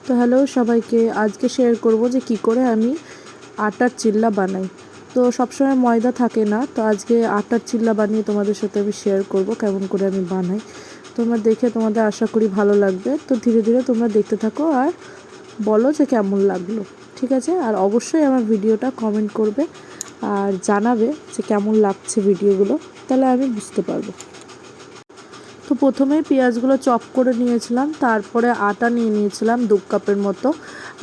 তো হ্যালো সবাইকে, আজকে শেয়ার করব যে কি করে আমি আটার চিল্লা বানাই। তো সবসময় ময়দা থাকে না, তো আজকে আটার চিল্লা বানিয়ে তোমাদের সাথে আমি শেয়ার করব কেমন করে আমি বানাই। তোমরা দেখে তোমাদের আশা করি ভালো লাগবে। তো ধীরে ধীরে তোমরা দেখতে থাকো আর বলো যে কেমন লাগলো, ঠিক আছে? আর অবশ্যই আমার ভিডিওটা কমেন্ট করবে আর জানাবে যে কেমন লাগছে ভিডিওগুলো, তাহলে আমি বুঝতে পারবো। তো প্রথমেই পেঁয়াজগুলো চপ করে নিয়েছিলাম, তারপরে আটা নিয়ে নিয়েছিলাম 2 কাপের মতো।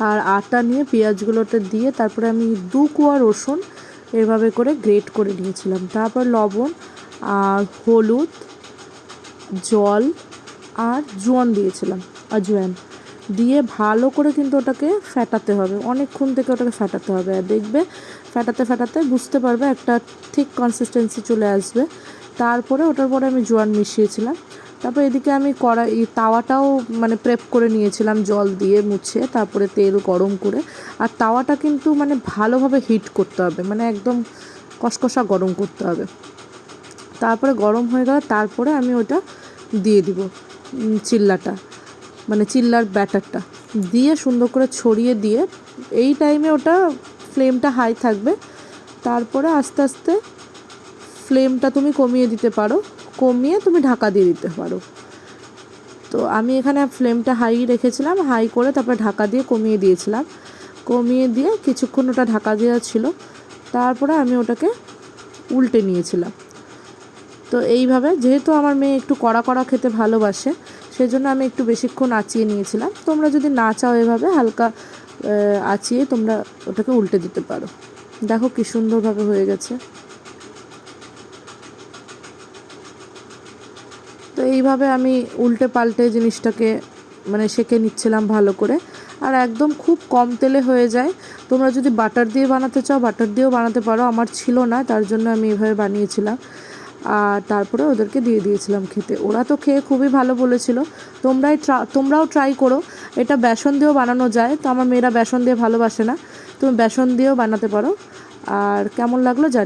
আর আটা নিয়ে পেঁয়াজগুলোতে দিয়ে তারপরে আমি 2 কোয়া রসুন এভাবে করে গ্রেট করে নিয়েছিলাম। তারপর লবণ আর হলুদ, জল আর জোয়ান দিয়েছিলাম, আজওয়ান দিয়ে ভালো করে কিন্তু ওটাকে ফেটাতে হবে, অনেকক্ষণ থেকে ওটাকে ফেটাতে হবে। আর দেখবে ফেটাতে ফেটাতে বুঝতে পারবে একটা ঠিক কনসিস্টেন্সি চলে আসবে। তারপরে ওটার পরে আমি জোয়ান মিশিয়েছিলাম। তারপর এদিকে আমি তাওয়াটাও মানে প্রেপ করে নিয়েছিলাম জল দিয়ে মুছে, তারপরে তেল গরম করে। আর তাওয়াটা কিন্তু মানে ভালোভাবে হিট করতে হবে, মানে একদম কষকষা গরম করতে হবে। তারপরে গরম হয়ে গেলে তারপরে আমি ওটা দিয়ে দিব চিল্লাটা, মানে চিল্লার ব্যাটারটা দিয়ে সুন্দর করে ছড়িয়ে দিয়ে এই টাইমে ওটা ফ্লেমটা হাই থাকবে। তারপরে আস্তে আস্তে ফ্লেমটা তুমি কমিয়ে দিতে পারো, কমিয়ে তুমি ঢাকা দিয়ে দিতে পারো। তো আমি এখানে ফ্লেমটা হাই রেখেছিলাম, হাই করে তারপরে ঢাকা দিয়ে কমিয়ে দিয়েছিলাম। কমিয়ে দিয়ে কিছুক্ষণ ওটা ঢাকা দেওয়া ছিল, তারপরে আমি ওটাকে উল্টে নিয়েছিলাম। তো এইভাবে, যেহেতু আমার মেয়ে একটু কড়া কড়া খেতে ভালোবাসে, সেই জন্য আমি একটু বেশিক্ষণ আঁচিয়ে নিয়েছিলাম। তোমরা যদি না চাও এভাবে হালকা আঁচিয়ে তোমরা ওটাকে উল্টে দিতে পারো। দেখো কি সুন্দরভাবে হয়ে গেছে। তো এইভাবে আমি উল্টে পাল্টে জিনিসটাকে মানে সেঁকে নিচ্ছিলাম ভালো করে। আর একদম খুব কম তেলে হয়ে যায়। তোমরা যদি বাটার দিয়ে বানাতে চাও বাটার দিয়েও বানাতে পারো, আমার ছিল না, তার জন্য আমি এভাবে বানিয়েছিলাম। আর তারপরে ওদেরকে দিয়ে দিয়েছিলাম খেতে। ওরা তো খেয়ে খুবই ভালো বলেছিল। তোমরাও ট্রাই করো। এটা বেসন দিয়েও বানানো যায়, তো আমার মেয়েরা বেসন দিয়ে ভালোবাসে না, তুমি বেসন দিয়েও বানাতে পারো। আর কেমন লাগলো জানি।